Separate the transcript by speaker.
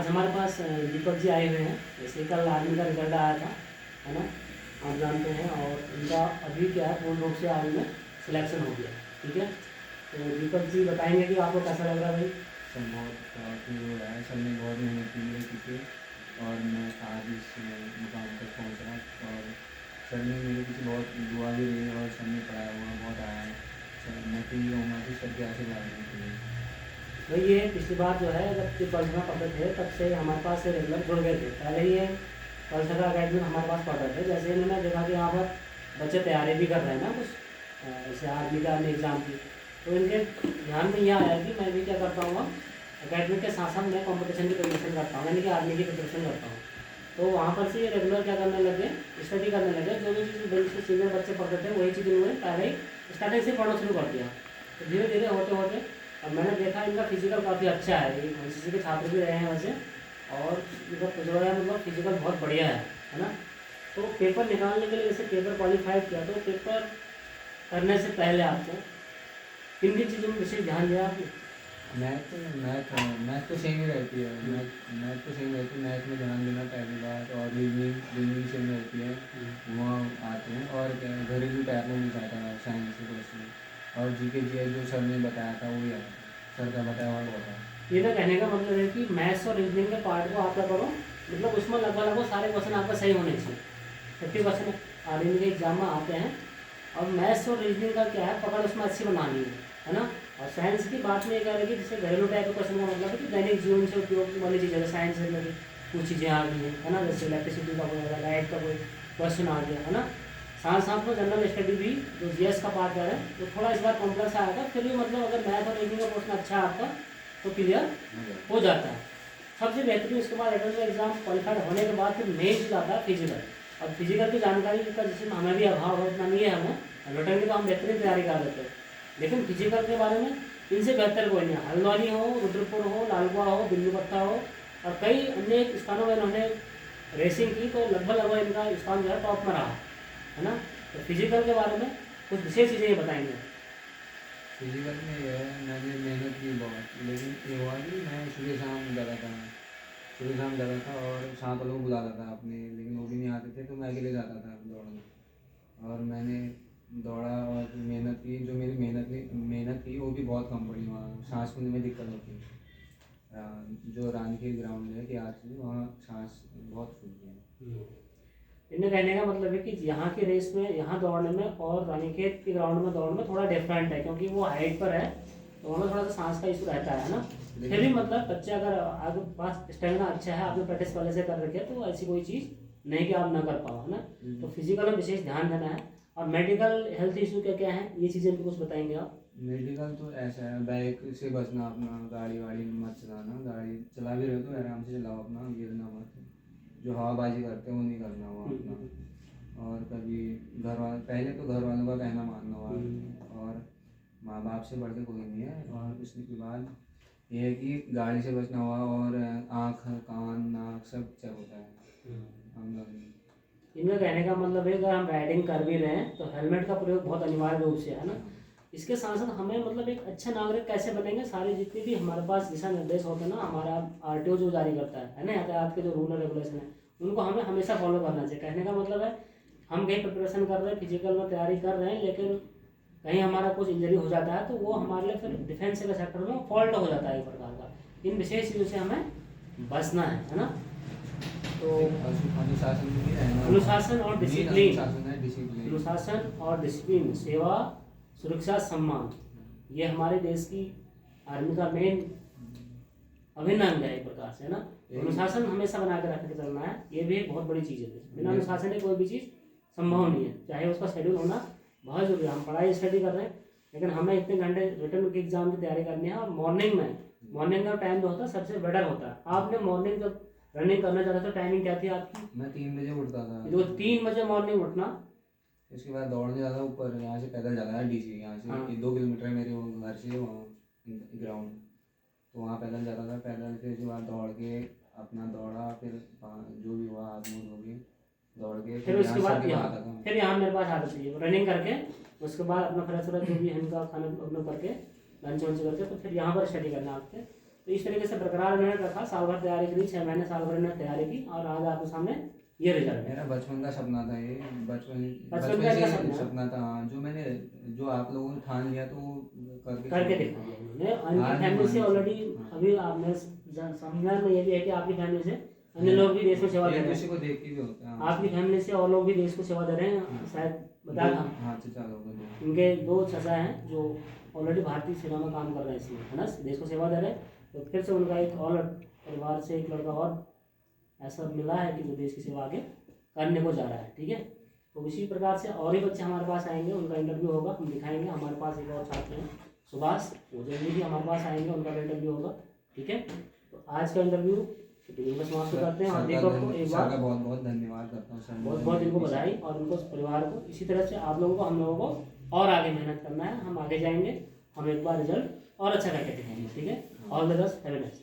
Speaker 1: आज हमारे पास दीपक जी आए हुए हैं। जैसे कल आर्मी का रिजल्ट आया था, है ना, आप जानते हैं, और उनका अभी क्या है, पूर्ण रूप से आर्मी में सिलेक्शन हो गया। ठीक है, तो दीपक जी बताएंगे कि आपको कैसा लग रहा है भाई।
Speaker 2: सर बहुत काफ़ी वो है, सर ने बहुत मेहनत की मेरे पीछे और मैं आज इस मुकाम तक पहुँच रहा। और सर ने मेरे पीछे बहुत दुआ भी रही और सर ने पढ़ाया हुआ बहुत आया है। सर मैं तो ये कहूँगा कि सर के आशीर्वाद देने के लिए।
Speaker 1: भाई ये पिछली बार जो है, जब ये ट्वेल्थ में पढ़ते थे तब से हमारे पास रेगुलर जुड़ गए थे। पहले ये कल्चरल अकेडमी हमारे पास पढ़ते थे। जैसे इन्होंने देखा कि यहाँ पर बच्चे तैयारी भी कर रहे हैं ना कुछ, जैसे आर्मी का एग्ज़ाम की, तो इनके ध्यान में यह आया कि मैं भी क्या करता हूँ, अकेडमी के साथ साथ मैं कॉम्पिटिशन की प्रिपरेशन करता हूँ, यानी कि आर्मी की प्रिपरेशन करता हूँ। तो वहाँ पर से ये रेगुलर क्या करने लगे, स्टडी करने लगे। जो भी चीज़ बेंच पे सीनियर बच्चे पढ़ते थे वही चीज़ इन्होंने पहले ही स्टार्टिंग से पढ़ना शुरू कर दिया। तो धीरे धीरे होते होते अब मैंने देखा इनका फिजिकल काफ़ी अच्छा है। ये एनसीसी के छात्र भी रहे हैं वैसे, और इनका जो है मतलब फिजिकल बहुत बढ़िया है ना। तो पेपर निकालने के लिए जैसे पेपर क्वालिफाइड किया, तो पेपर करने से पहले आपको किन किन चीज़ों में विशेष ध्यान दिया आपने।
Speaker 2: मैथ तो सेम ही रहती है। मैथ तो सेम रहती है। मैथ में ध्यान देना पहली बात, और रीजनिंग सेम रहती है, वहाँ आते हैं। और क्या है, घरेलू टाइप में भी जाता है साइंस के क्वेश्चन, और जीके जीएस जो सर ने बताया था वही आता है, सर का बताया हुआ बताया।
Speaker 1: ये तो कहने का मतलब है कि मैथ्स और रीजनिंग के पार्ट को आप क्या करो, मतलब उसमें लगभग सारे क्वेश्चन आपका सही होने चाहिए। 50% आर्मी के एग्जाम में आते हैं। और मैथ्स और रीजनिंग का क्या है, पकड़ उसमें अच्छी बनानी है ना। और साइंस की बात में ये कह रहे कि जैसे घरेलू टाइप के क्वेश्चन का मतलब है कि दैनिक जीवन से उपयोग वाली चीज़ें, जैसे साइंस से रिलेटेड कुछ चीज़ें आ गई हैं, है ना, जैसे इलेक्ट्रिसिटी का कोई लाइट का कोई क्वेश्चन आ गया, है ना। साथ साथ में जनरल स्टडी भी, जो जीएस का पार्ट है तो थोड़ा इस बार कॉम्प्लेक्स आया था, फिर भी मतलब अगर मैथ और रीजनिंग का क्वेश्चन अच्छा आता तो क्लियर हो जाता है। सबसे बेहतरीन इसके बाद एंट्रेंस एग्जाम क्वालिफाइड होने के बाद फिर मेन चीज़ आता है फिजिकल। और फिजिकल की जानकारी का जैसे हमें भी अभाव है, उतना नहीं है हमें। रिटर्न की तो हम बेहतरीन तैयारी कर लेते हैं, लेकिन फिजिकल के बारे में इनसे बेहतर कोई नहीं। हल्द्वानी हो, रुद्रपुर हो, लालगुड़ा हो, बिल्लूपट्टा हो, और कई अन्य स्थानों में इन्होंने रेसिंग की, तो लगभग इनका स्थान जो है टॉप में रहा, है ना। तो फिजिकल के बारे में कुछ विशेष चीज़ें ये बताएंगे।
Speaker 2: फिजिकल में ये है, मैंने मेहनत की बहुत, लेकिन ये हुआ कि मैं सुबह शाम जाता था। सुबह शाम जाता था और साथ वालों को बुलाता था अपने, लेकिन वो भी नहीं आते थे तो मैं अकेले जाता था दौड़ने। और मैंने दौड़ा और मेहनत की। जो मेरी मेहनत की वो भी बहुत कम पड़ी। वहाँ सांस लेने में दिक्कत होती है। जो रानीखेत ग्राउंड है कि आज वहाँ सांस बहुत फूलती है।
Speaker 1: इनके कहने का मतलब है कि यहाँ की रेस में, यहाँ दौड़ने में और रानीखेत के ग्राउंड में दौड़ने में थोड़ा डिफरेंट है, क्योंकि वो हाइट पर है, तो वहाँ थोड़ा सा सांस का इशू रहता है ना। फिर भी मतलब बच्चे अगर आगे पास स्टेमिना अच्छा है, आपने प्रैक्टिस पहले से कर रखी है, तो ऐसी कोई चीज़ नहीं कि आप ना कर पाओ, है ना। तो फिजिकल में विशेष ध्यान देना है। और मेडिकल हेल्थ इशू क्या क्या है, ये चीज़ें भी कुछ बताएंगे आप।
Speaker 2: मेडिकल तो ऐसा है, बाइक से बचना, अपना गाड़ी वाड़ी मत चलाना। गाड़ी चला भी रहे हो तो आराम से चलाओ, अपना गिरना मत। जो हवाबाजी करते हैं वो नहीं करना हुआ अपना। और कभी घर वाले, पहले तो घर वालों का कहना मानना हुआ, और माँ बाप से बढ़ के कोई नहीं है। और उसके बाद ये है कि गाड़ी से बचना हुआ, और आँख कान नाक सब चेक होता है हम लोग।
Speaker 1: इनका कहने का मतलब है अगर हम राइडिंग कर भी रहे हैं तो हेलमेट का प्रयोग बहुत अनिवार्य रूप से है ना। इसके साथ साथ हमें मतलब एक अच्छा नागरिक कैसे बनेंगे, सारे जितने भी हमारे पास दिशा निर्देश होते हैं ना, हमारा आरटीओ जो जारी करता है ना, यातायात के जो रूल और रेगुलेशन है, उनको हमें हमेशा फॉलो करना चाहिए। कहने का मतलब है हम कहीं प्रिपरेशन कर रहे हैं, फिजिकल में तैयारी कर रहे हैं, लेकिन कहीं हमारा कुछ इंजरी हो जाता है तो वो हमारे लिए फिर डिफेंस के सेक्टर में फॉल्ट हो जाता है एक प्रकार का। इन विशेष चीज़ों से हमें बचना है ना। तो अनुशासन और डिसिप्लिन, अनुशासन और डिसिप्लिन, सेवा, सुरक्षा, सम्मान, ये हमारे देश की आर्मी का मेन अभिन्न अंग है एक प्रकार से, है ना। अनुशासन हमेशा बना के रख के चलना है, ये भी एक बहुत बड़ी चीज़ है। बिना अनुशासन के कोई भी चीज़ संभव नहीं है, चाहे उसका शेड्यूल होना बहुत जरूरी है। हम पढ़ाई स्टडी कर रहे हैं, लेकिन हमें इतने घंटे रिटर्न के एग्जाम की तैयारी करनी है। और मॉर्निंग का टाइम जो होता है सबसे बेटर होता है। आपने मॉर्निंग जब रनिंग करना चाहता था, टाइमिंग क्या थी आपकी?
Speaker 2: मैं 3 बजे उठता था।
Speaker 1: जो 3 बजे मॉर्निंग उठना,
Speaker 2: इसके बाद दौड़ने जाता ऊपर, यहाँ से पैदल जाता है डीसी, यहाँ से 2 किलोमीटर है मेरे घर से वहाँ ग्राउंड, तो वहाँ पैदल जाता था। पैदल फिर उसके बाद दौड़ के अपना दौड़ा, फिर जो भी हुआ हाथ मुँह धो के दौड़ के
Speaker 1: फिर उसके बाद यहाँ मेरे पास आदत थी रनिंग करके, उसके बाद अपना फ्रेश व्रेश जो भी है इनका खाना अपना करके लंच वंच करके, तो फिर यहाँ पर स्टडी करना आपके। तो इस तरीके से बरकरार मेहनत रखा, साल भर तैयारी करी, 6 महीने साल भर में तैयारी की और आज आपके सामने ये रिजल्ट है।
Speaker 2: मेरा बचपन का सपना था ये,
Speaker 1: बचपन
Speaker 2: बचपन
Speaker 1: का
Speaker 2: से
Speaker 1: सपना?
Speaker 2: सपना था हाँ, जो आप लोगों ने ठान लिया तो वो
Speaker 1: करके देखा उन्होंने। उनकी फैमिली से ऑलरेडी अभी आपने समझना में ये भी है कि आपकी फैमिली से अन्य लोग भी देश को सेवा दे
Speaker 2: एक
Speaker 1: रहे
Speaker 2: दूसरे
Speaker 1: हैं।
Speaker 2: को देख के भी होता है।
Speaker 1: आपकी फैमिली से और लोग भी देश को सेवा दे रहे हैं, शायद बता था।
Speaker 2: हाँ चचा लोग हैं।
Speaker 1: उनके 2 चचा हैं जो ऑलरेडी भारतीय सेना में काम कर रहे हैं इसमें, है ना, देश को सेवा दे रहे हैं। तो फिर से उनका एक और परिवार से एक लड़का और ऐसा मिला है कि जो देश की सेवा आगे करने को जा रहा है। ठीक है, तो इसी प्रकार से और ही बच्चे हमारे पास आएंगे, उनका इंटरव्यू होगा, हम दिखाएंगे। हमारे पास एक और छात्र हैं सुभाष, वो जल्दी भी हमारे पास आएंगे, उनका भी इंटरव्यू होगा। ठीक है, तो आज का इंटरव्यू बस समाप्त करते हैं। और दीपक को एक बार
Speaker 2: बहुत बहुत धन्यवाद करता हूँ सर,
Speaker 1: बहुत बहुत इनको बधाई और इनको परिवार को। इसी तरह से आप लोगों को, हम लोगों को और आगे मेहनत करना है, हम आगे जाएंगे, हम एक बार रिजल्ट और अच्छा करके दिखाएंगे। ठीक है, all the best, have a nice day.